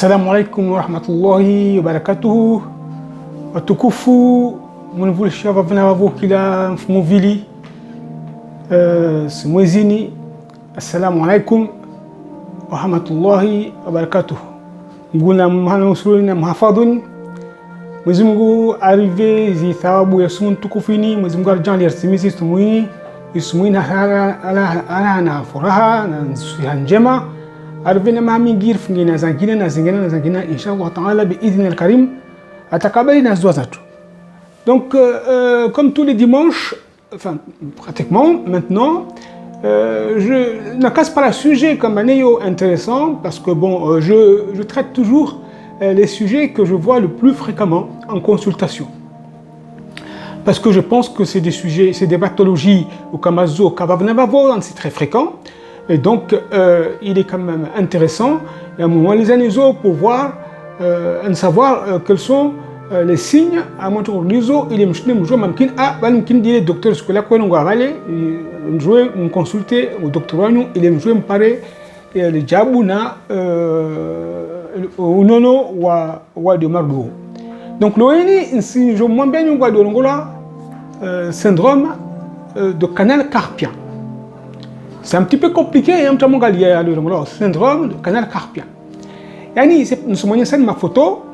Assalamu alaikum warahmatullahi wabarakatuhu. Watukufu mnivulisha vavuna wavo kila mfumuvili simwezini. Assalamu alaikum warahmatullahi wabarakatuhu. Nguna mhana usuluni na mhafadhuni. Mwenyezi Mungu arive zi thawabu ya sumu tukufini. Mwenyezi Mungu arjali arsimisi isumuini ala na furaha na nsuha njema. Arvena mahamingir fungine na zingine inshallah ta'ala bi'idhni al-karim atakabali na dua zatu. Donc comme tous les dimanches, enfin pratiquement maintenant, je ne casse pas le sujet comme un intéressant parce que bon, je traite toujours les sujets que je vois le plus fréquemment en consultation. Parce que je pense que c'est des sujets, c'est des pathologies au Kamazo, Kavavnavavo, c'est très fréquent. Et donc, il est quand même intéressant, et à un moment, les analyses pour voir, savoir quels sont les signes à mon tour. Il est le docteur, ce que là, quand on va aller, on consulter au docteur, il est joué, me paraît, le diabouna, ou nono, ou de mardo. Donc, l'ONI, si je m'en bien, on va de syndrome de canal carpien. C'est un petit peu compliqué, hein, le syndrome du canal carpien. Yani, nous sommes en ma photo,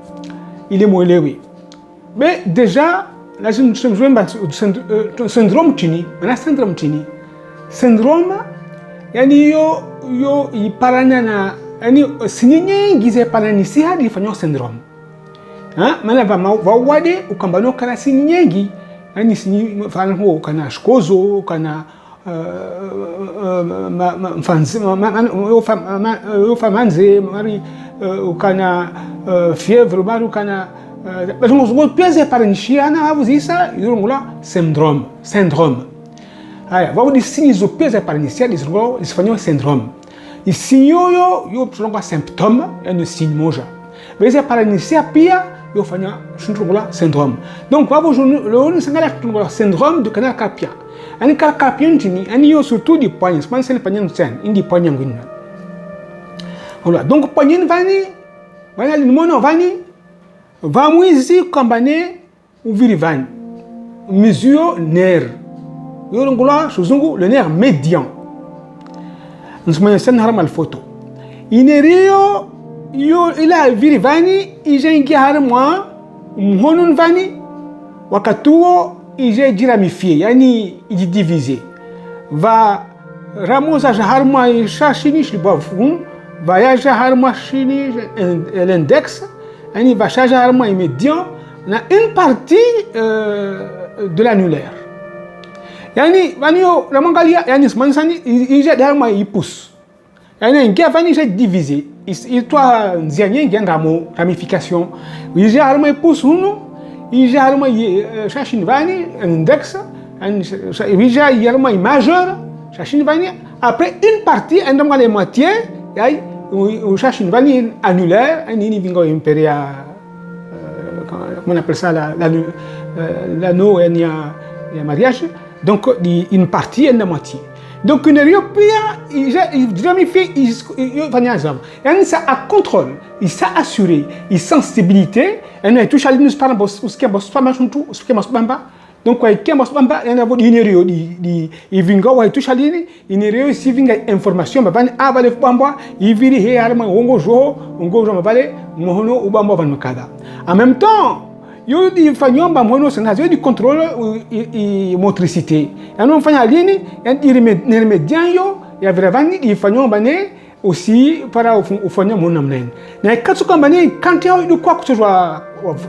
il est moelleux, oui. Mais déjà, là, je me suis joué au syndrome Tini. On a syndrome Tini. Syndrome, yani, il paranana, yani, signye, gizé paranisi, il fait un syndrome. Hein, maintenant, va wade, ou kambano, kana signye, yani, signye, fanho, kana shkozo, kana. Ufamanze mari ukana fièvre mari ukana donc pièce par nichiana vous dit ça yurungula syndrome aya vamos de signes pièce par nichiana ils font syndrome e signo yo pronga symptôme et ne signe moja mais c'est par nichiana pia yo fanya syndrome donc vamos le syndrome du canal carpien. Ani carpien tini, ani yo surtout du poignet, c'est le poignet sen, indi poignet ngin. Voilà, donc poignet vani, voilà le mono vani, va muizi kombane ou viri vani. Mesure nerf. Yo ngula chuzungu le nerf médian. Nous sommes sen haram photo. Inerio yo ila viri vani, ijengi harma mhonun vani wakatuo il est ramifié, yani il est divisé. Va ramosa harma et chachini shibafum, va harma chini l'index, yani va charger harma et médian, on a une partie de l'annulaire. Yani vanio ramangalia yani smansani il jette harma il pousse. Yani un gars vani jette divisé. Il doit nzianye gen ramification. Il jette harma il pousse il y a un chachinvani, un index, il y a un majeur, chachinvani. Après une partie, un nombre de moitié, il y a un chachinvani annulaire, un inivingo impéria, comment on appelle ça, l'anneau et le mariage. Donc, une partie et une moitié. Donc, une Européenne, il ramifie, il va y avoir. Ça a contrôle, il s'est assuré, il sensibilité, il touche à l'île par ce qui est ce qui est bamba. Donc, il y a bamba, il y a il vient, il touche à l'île, il y a aussi information, il va aller bamba, il vient, il y a un jour, mohono ou bamba van kada. En même temps, il y a du contrôle et motricité. Et nous faisons l'île, il y a vraiment des fagnons aussi para ufanya mwana mnene. Na katsu kamba ni kanti yao ilikuwa kutojwa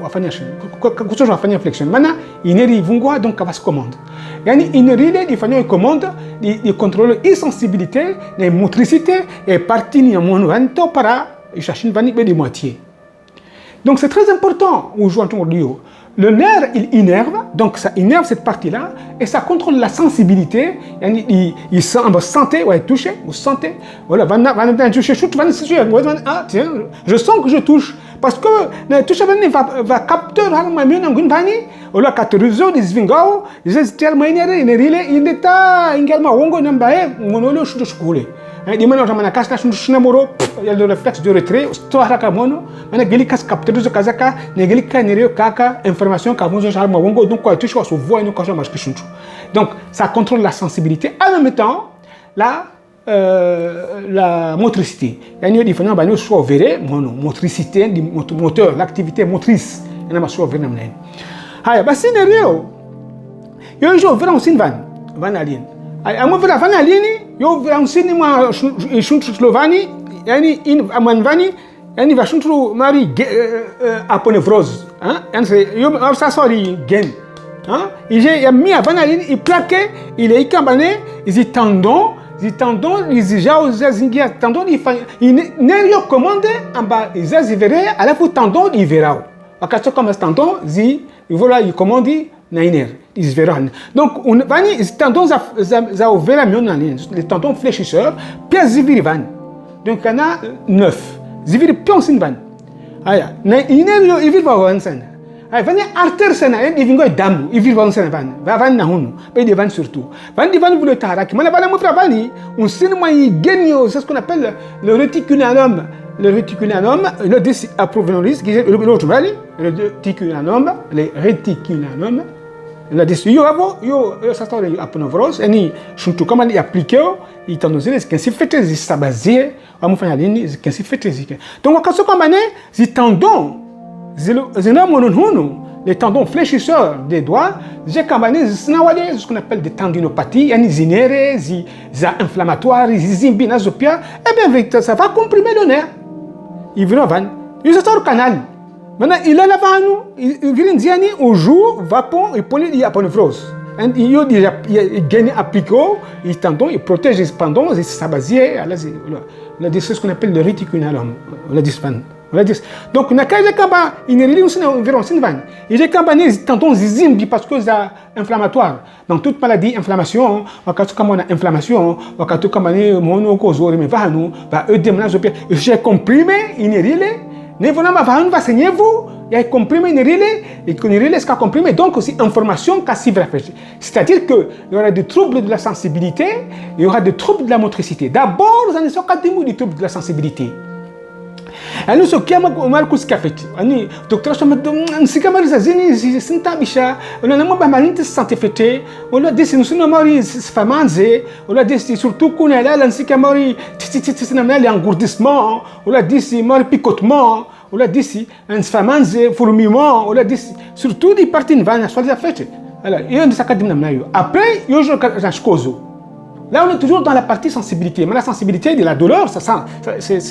wafanya flexion. Mana ineri vungwa donc kavas commande. Yani ineri de fanya commande, di contrôle et sensibilité, la motricité et partie ni mwana vanto para ishashin vani be de moitié. Donc c'est très important où joue en lieu. Le nerf, il innerve, donc ça innerve cette partie-là, et ça contrôle la sensibilité. Il sent, on va sentir, ouais, toucher, vous sentez, voilà, toucher, ah tiens, je sens que je touche, parce que le toucher va capter, voilà, capteur des vingao, les tellement énervé, il est également, on va monolo, di mana orang kas na sunamoro il y a le réflexe de retrait sto haraka mono mana geli kas capteur zo kazaka ne geli ka nereo kaka information ka bonzo charma wongo donc quoi tu choisis so voix no kaso marche chunchu donc ça contrôle la sensibilité en même temps la motricité il y a une différence ba no so veré mono motricité du moteur l'activité motrice ina ma so veré namna haya basi nereo yo jo verra un sinvan vanalin amo vera vanalini yo vera un sinima shuntu slovani yani in amanvani yani va shuntu mari aponevrose hein yani yo ça sori gen hein il y a mis vanalini il plaqué il est cambane ils tendons ils já os zingia tendon il ne yo commande en bas ils verraient à la fois tendon il verra akacho comme tendon zi voilà il commande na iner ils verront donc on vani les tendons za ouvert mieux na ligne les tendons fléchisseurs pièces zivirivan donc il y en a 9 zivir pion sinvan aya na iner yo il va wansen ay vani artère sana et vingo damu il va wansen van va van na hunu be de van surtout van di van voulait taraki mana bana mo travani un cinéma genio c'est ce qu'on appelle le réticulanum. Le réticulanum, le approvisionnisme, qui est l'autre vallée, le réticulanum, les réticulanum, la décision, ça se fait à Ponovrose, et ni, surtout comment il applique, il t'en donne, c'est qu'un si fait, il s'abaser, à mon frère, c'est qu'un si fait, donc, quand ce qu'on manie, c'est tendons, les tendons fléchisseurs des doigts, j'ai cambané, c'est ce qu'on appelle des tendinopathies, il y a des inérés, des inflammatoires, des zimbinazopia, et bien, ça va comprimer le nerf. Il vient van, il sort au canal. Maintenant, il a la vanne, il vient diani au jour, vapon et poly diaponevrose. Il gagne appliqué, il tendon, il protège les tendons, il s'abasie, c'est ce qu'on appelle le réticulanum, donc, na kaje kamba inerili usina environ sinvan. Il est cambané tendons zimbi parce que ça inflammatoire. Dans toute maladie, inflammation, wakati kama na inflammation, wakati kama ni mono kozori me vanu, va edemna zopia. J'ai comprimé inerili, ne vona ma vanu va saigner vous. Il y a comprimé inerili et inerili est comprimé donc aussi information quasi vraie. C'est-à-dire que il y aura des troubles de la sensibilité, il y aura des troubles de la motricité. D'abord, nous en sommes catégories des troubles de la sensibilité. Ani so kiama marco scafeti ani docteur chama si kamari zazini sintabisha ona na mba malinti santé fete ona desi no mari famanze ona desi surtout kuna la si kamari na mali engourdissement ona desi mari picotement ona desi un famanze fourmillement ona desi surtout di partie vana soit la fete alors il y a ça kadimna mnayo après yo je chkozo. Là, on est toujours dans la partie sensibilité. Mais la sensibilité de la douleur, c'est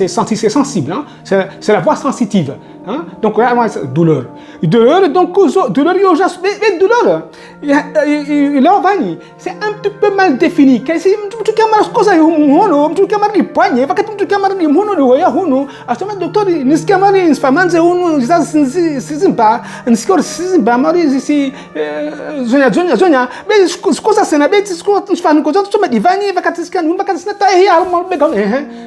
sensible. Hein? C'est la voix sensitive. Hein? Donc, là, douleur. Douleur, donc, douleur, c'est un petit peu mal défini.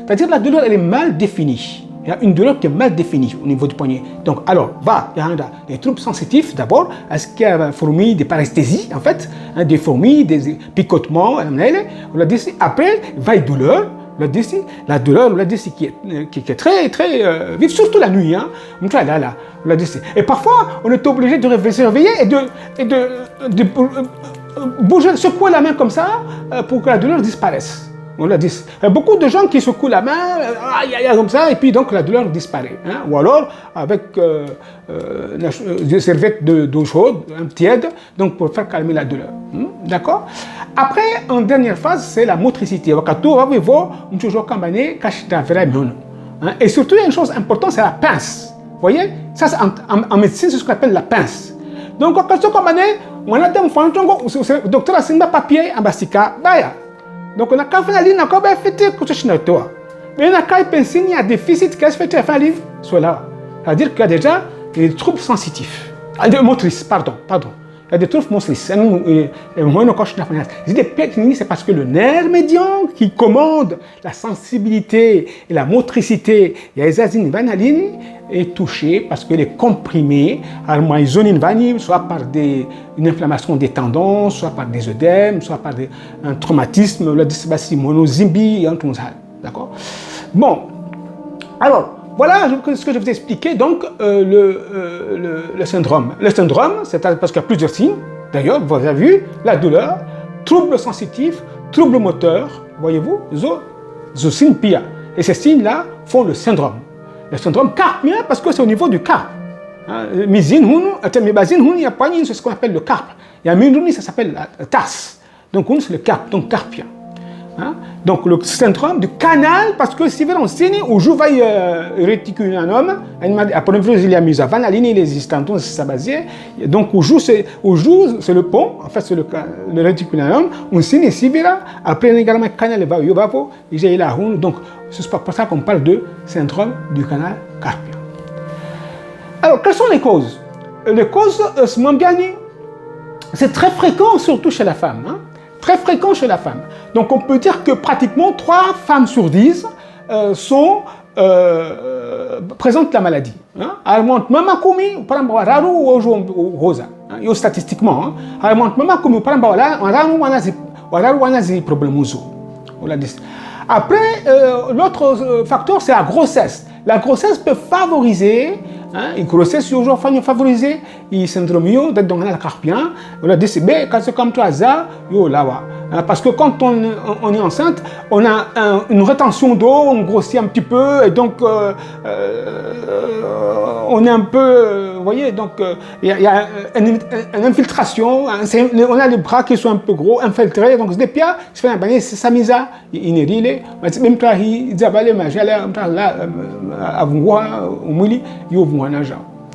C'est-à-dire la douleur, elle est mal définie. Il y a une douleur qui est mal définie au niveau du poignet. Donc, alors, il y a des troubles sensitifs d'abord. Est-ce qu'il y a fourmis, des paresthésies, en fait, hein, des fourmis, des picotements, on l'a dit. Après, va douleur. La douleur, on l'a dit, qui est très, très vive, surtout la nuit. Hein. On l'a dit. Et parfois, on est obligé de se réveiller et de bouger, secouer la main comme ça pour que la douleur disparaisse. On l'a dit. Beaucoup de gens qui secouent la main, comme ça, et puis donc la douleur disparaît. Hein? Ou alors avec des serviettes d'eau chaude, tiède, donc pour faire calmer la douleur. D'accord? Après, en dernière phase, c'est la motricité. Et surtout, il y a une chose importante, c'est la pince. Vous voyez? Ça, en médecine, c'est ce qu'on appelle la pince. Donc, quand on a des docteur Asimba papier, en basika, donc, on a quand fait la ligne, on a fait toi. Mais on a quand pensé qu'il y a un déficit qui a fait la ligne, soit là. C'est-à-dire qu'il y a déjà des troubles sensitifs. Motrices, pardon. Il y a des troubles motrices. C'est parce que le nerf médian qui commande la sensibilité et la motricité, il y a les azines vanalines, est touché parce qu'elle est comprimée, soit par une inflammation des tendons, soit par des œdèmes, soit par un traumatisme, le dysbasie monozimbi, D'accord? Bon, alors, voilà ce que je vous ai expliqué, donc, le syndrome. Le syndrome, c'est parce qu'il y a plusieurs signes. D'ailleurs, vous avez vu, la douleur, trouble sensitif, trouble moteur, voyez-vous, zo signes pia. Et ces signes-là font le syndrome. Le syndrome carpien, parce que c'est au niveau du carpe. Mizine, il y a pas c'est ce qu'on appelle le carpe. Il y a minuni, ça s'appelle la tasse. Donc, c'est le carpe, donc carpien. Donc, le syndrome du canal, parce que si vous enseignez, au jour va réticulanum, après il y a mis avant la ligne existante, c'est ça basé. Donc, au jour, c'est le pont, en fait, c'est le réticulanum, on signe ici, après également le canal va j'ai la roue. Donc, c'est pour ça qu'on parle de syndrome du canal carpien. Alors, quelles sont les causes? Les causes, c'est très fréquent, surtout chez la femme. Très fréquent chez la femme. Donc, on peut dire que pratiquement 3 femmes sur 10 présentent la maladie. Statistiquement, après, l'autre facteur, c'est la grossesse. La grossesse peut favoriser, une grossesse aujourd'hui favoriser, le syndrome d'être dans le carpien, on a décidé, quand c'est comme toi, parce que quand on est enceinte, on a une rétention d'eau, on grossit un petit peu, et donc on est un peu, vous voyez, donc il y a une infiltration, on a les bras qui sont un peu gros, infiltrés, donc c'est bien, c'est sa mise à inérile, même toi, il dit,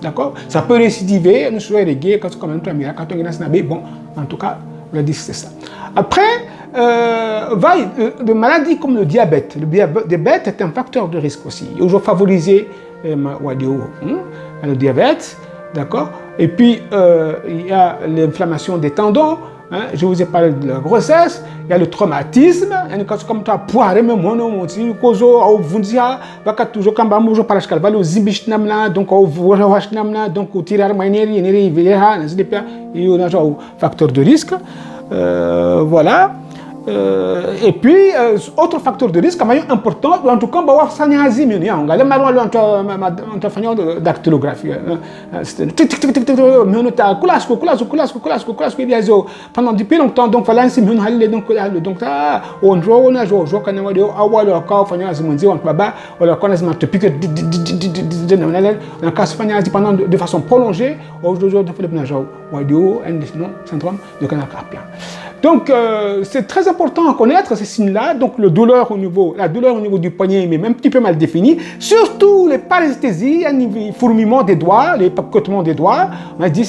d'accord? Ça peut récidiver, nous sommes réguliers, quand on est bon, en tout cas, on a dit c'est ça. Après, de maladies comme le diabète. Le diabète est un facteur de risque aussi. Il faut favoriser le diabète, d'accord? Et puis, il y a l'inflammation des tendons. Je vous ai parlé de la grossesse, il y a le traumatisme, comme tu as poiré, même moi, non, facteur de risque. Voilà. Et puis, autre facteur de risque important, en tout cas, on va faire une dactylographie. Pendant depuis longtemps, donc, voilà, c'est donc, de façon prolongée, syndrome de canal carpien. Donc, c'est très important à connaître ces signes-là. Donc, la douleur au niveau du poignet, mais même un petit peu mal définie. Surtout les paresthésies, les fourmillements des doigts, les papotements des doigts. On a dit,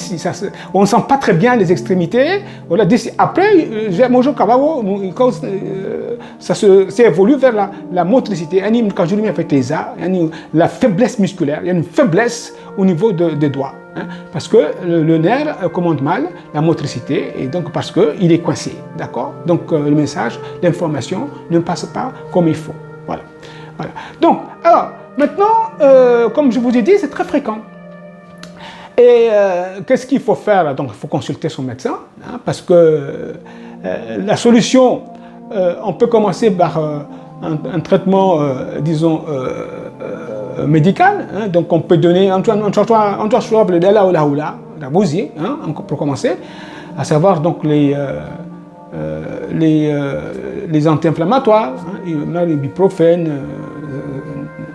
on ne sent pas très bien les extrémités. On a dit, après, ça évolue vers la motricité. Quand je lui fait la faiblesse musculaire, il y a une faiblesse au niveau des doigts. Parce que le nerf commande mal la motricité et donc parce qu'il est coincé, d'accord? Donc le message, l'information ne passe pas comme il faut. Voilà. Donc, alors, maintenant, comme je vous ai dit, c'est très fréquent. Et qu'est-ce qu'il faut faire? Donc, il faut consulter son médecin, parce que la solution, on peut commencer par un traitement, disons, médical, donc on peut donner pour commencer, à savoir donc les anti-inflammatoires, l'ibuprofène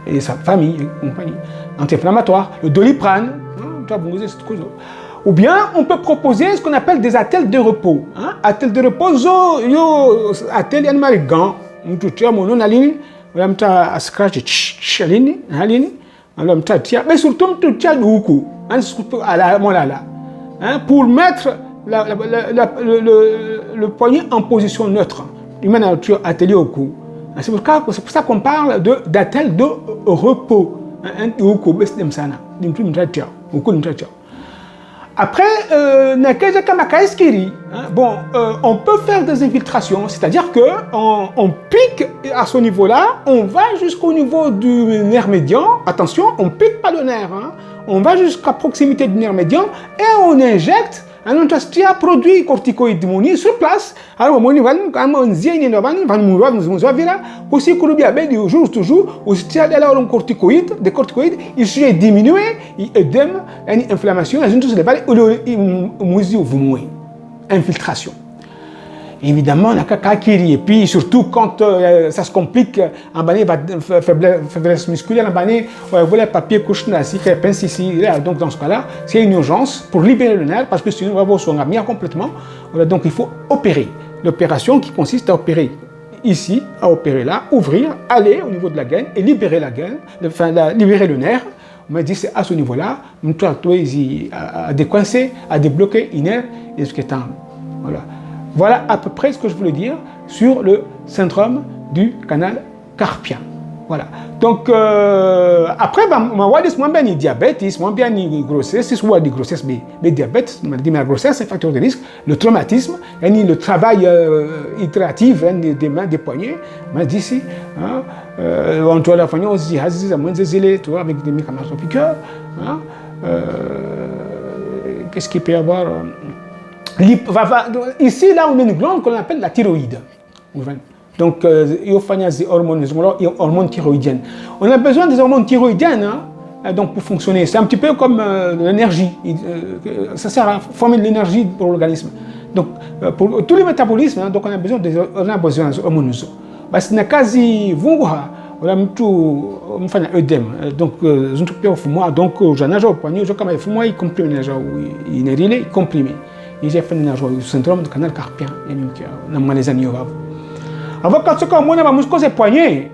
et sa famille, compagnie, anti-inflammatoires, le doliprane, ou bien on peut proposer ce qu'on appelle des attelles de repos. Attelles de repos, attelles gants, à scratch mais surtout pour mettre le poignet en position neutre. C'est pour ça qu'on parle d'attelle de repos. Après, on peut faire des infiltrations, c'est-à-dire qu'on pique à ce niveau-là, on va jusqu'au niveau du nerf médian. Attention, on ne pique pas le nerf, on va jusqu'à proximité du nerf médian et on injecte un industrie produit corticoïdes moni sur place alors moni van comme on dit ni van nous vira aussi que le diabète du jour toujours aussi là un corticoïde des corticoïdes il se diminuer il édème une inflammation la gente se dépare infiltration. Évidemment, la kakakiri, et puis surtout quand ça se complique, en banné, faiblesse musculaire, en banné, voilà, papier, couche, si fait pince ici, là, donc dans ce cas-là, c'est une urgence pour libérer le nerf, parce que sinon, on va voir son amia complètement. Voilà, donc il faut opérer. L'opération qui consiste à opérer ici, à opérer là, ouvrir, aller au niveau de la gaine et libérer la gaine, enfin, libérer le nerf. On m'a dit c'est à ce niveau-là, on doit à décoincer, à débloquer une nerf et ce qui est en. Voilà. Voilà à peu près ce que je voulais dire sur le syndrome du canal carpien. Voilà. Donc, après, on va dire moins bien ni diabète, moins bien ni grossesse, c'est soit des grossesses, mais diabète, on m'a dit, mais la grossesse, c'est un facteur de risque. Le traumatisme, et le travail itératif des mains, des poignets, on m'a dit ici, on doit la famille, on se dit, avec des médicaments piqueurs. Qu'est-ce qu'il peut y avoir ici, là, on a une glande qu'on appelle la thyroïde. Donc, il y a des hormones thyroïdiennes. On a besoin des hormones thyroïdiennes donc pour fonctionner. C'est un petit peu comme l'énergie. Ça sert à former de l'énergie pour l'organisme. Donc, pour tous les métabolismes, donc on a besoin des hormones. Parce que quasi vunguha, on a tout, on fait un œdème. Donc, je ne peux pas donc j'en ai au poignet, je comme il faut moi, il comprime déjà, il est rilé, il comprime. J'ai fait un syndrome du canal carpien. Il y a les années. Avant quand ce qu'on a ma muscule c'est poignet,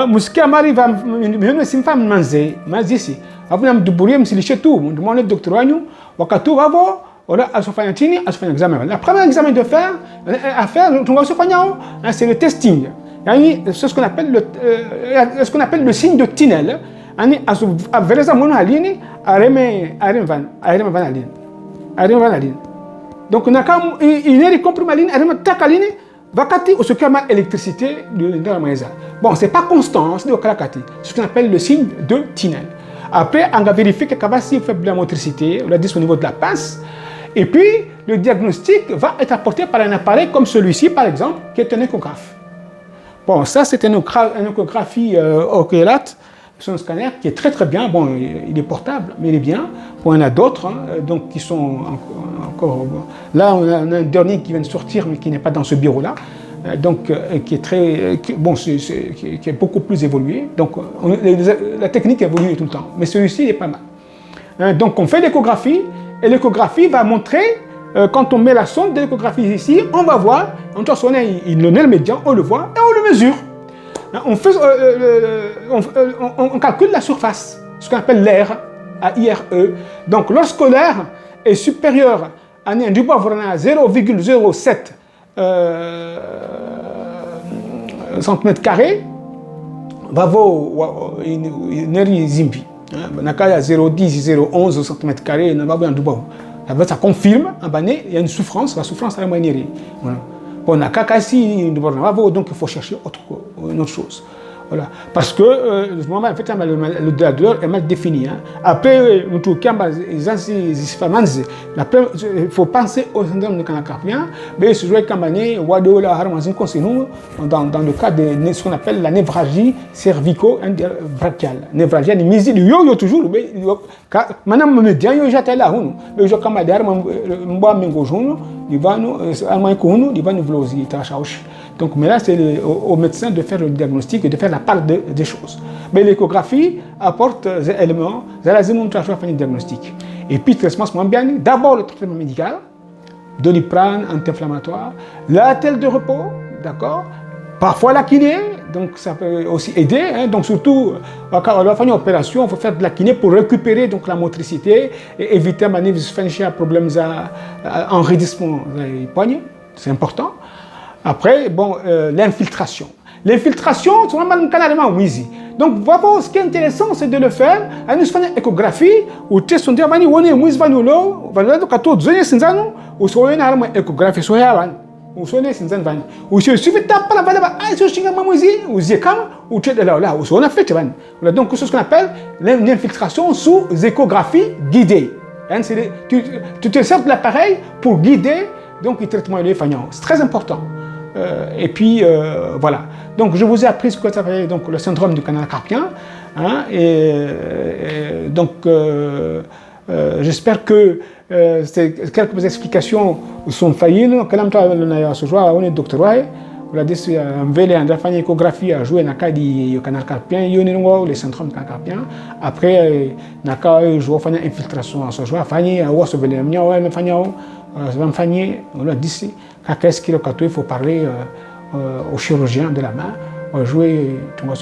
muscule m'arrive à me sim femme manger, mais ici, avant de bourrer me siliche tout, mon demande docteur Agnou, wakatu vavo, on a à se faire un examen. Le premier examen de faire, à faire, on va se faire c'est le testing. C'est ce qu'on appelle le signe de Tinel. À vers mon aline, à remet van. Donc, on a comme une comprimaline, elle takaline, vakati ou ce qu'on appelle l'électricité de la maison. Bon, c'est pas constant, c'est de kalakati, ce qu'on appelle le signe de Tinel. Après, on va vérifier que si fait de la motricité, on l'a dit au niveau de la pince, et puis le diagnostic va être apporté par un appareil comme celui-ci, par exemple, qui est un échographe. Bon, ça, c'est une échographie occulate. C'est un scanner qui est très très bien. Bon, il est portable, mais il est bien. Bon, il y en a d'autres, donc qui sont encore. Là, on a un dernier qui vient de sortir, mais qui n'est pas dans ce bureau-là. Donc, qui est très. Qui est beaucoup plus évolué. Donc, la technique évolue tout le temps. Mais celui-ci, il est pas mal. Donc, on fait l'échographie, et l'échographie va montrer. Quand on met la sonde de l'échographie ici, on va voir. On doit sonner le nerf médian, on le voit et on le mesure. On calcule la surface, ce qu'on appelle l'air, AIRE. Donc, lorsque l'air est supérieur à 0,07 cm², va voir une zimbi. On a 0,10, 0,11 cm², ça confirme, il y a une souffrance, la souffrance est moindre. On a kakasi, donc il faut chercher une autre chose. Voilà. Parce que en fait, la douleur est mal définie. Après, il faut penser au syndrome de canal carpien, mais dans le cas de ce qu'on appelle la névralgie cervico-brachiale. Névralgie, il y a toujours. Maintenant, je dis que j'étais là, mais je donc, mais là, c'est au médecin de faire le diagnostic et de faire la part des choses. Mais l'échographie apporte des éléments, c'est le diagnostic. Et puis, le traitement bien, d'abord le traitement médical, Doliprane, anti-inflammatoire, la telle de repos, d'accord. Parfois la kiné, donc ça peut aussi aider. Donc surtout, quand on va faire une opération, il faut faire de la kiné pour récupérer donc, la motricité et éviter de problèmes d'enraidissement des poignets. C'est important. Après, bon, l'infiltration. L'infiltration, c'est vraiment carrément easy. Donc, vraiment, ce qui est intéressant, c'est de le faire. À une échographie, ou test on dit, on est moins vanulo, vanulo, 14 ans, c'est ça, ou soit une échographie, soit ou soit une sinzan van. Ou si tu fais taper la valeur, ah, c'est un mamouzi, ou zécam, ou tu es là, ou soit on a fait, donc, c'est ce qu'on appelle l'infiltration sous échographie guidée. Tu te sers de l'appareil pour guider donc le traitement de l'effagnon. C'est très important. Et puis voilà. Donc je vous ai appris ce que ça s'appelle donc le syndrome du canal carpien. Hein, donc j'espère que quelques explications sont faillies. Quand on est doctorat, on a dit une échographie à jouer dans le canal carpien, le syndrome du canal carpien. Après, on a joué une infiltration à ce jour, on a dit qu'est-ce qu'il faut parler au chirurgien de la main, on va jouer tout le monde.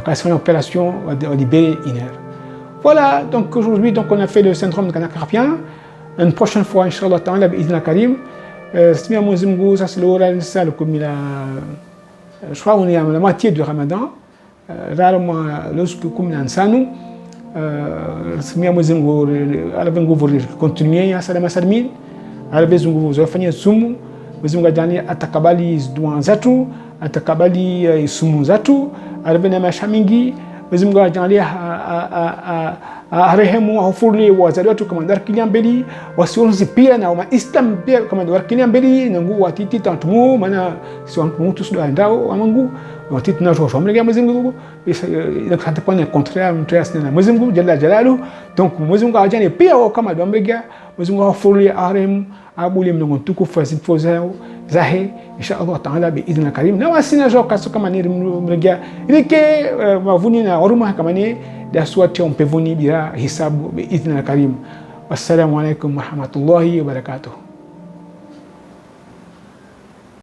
Quand c'est une opération, on va libérer une heure. Voilà, donc aujourd'hui, on a fait le syndrome du canal carpien. Une prochaine fois, Inch'Allah, Ta'ala, Karim. Ça c'est le je crois qu'on est à la moitié du Ramadan. Rarement, lorsque on est en Sanou, continuer à Salama Salmin, à la maison, vous avez fait un soum, vous avez gagné à Takabali Douan Zatu, à Takabali Soumou Zatu, à la Benama Chamingi, vous avez gagné à rehemu a furli wazali watu kamandar kiliambeli wasiwonzi pia na Islam pia kamandar kiliambeli nangu watiti tantumu mana siwantu tous do andao amangu watiti na jo famle gamazimgu ila kata pone contraire mtres na mazimgu jalla jalalu donc mazimgu ajani pia wa kama do ambega mazimgu a furli arem abuli mngo tuku fasit fozao zahe inshallah taala bi idna karim na wasina jo kaso kama ni mrega ilike mavuni na oruma kama ni da sote on peut venir bila hisabu bi idna karim. Wassalamu alaikum wa rahmatullahi wa barakatuh.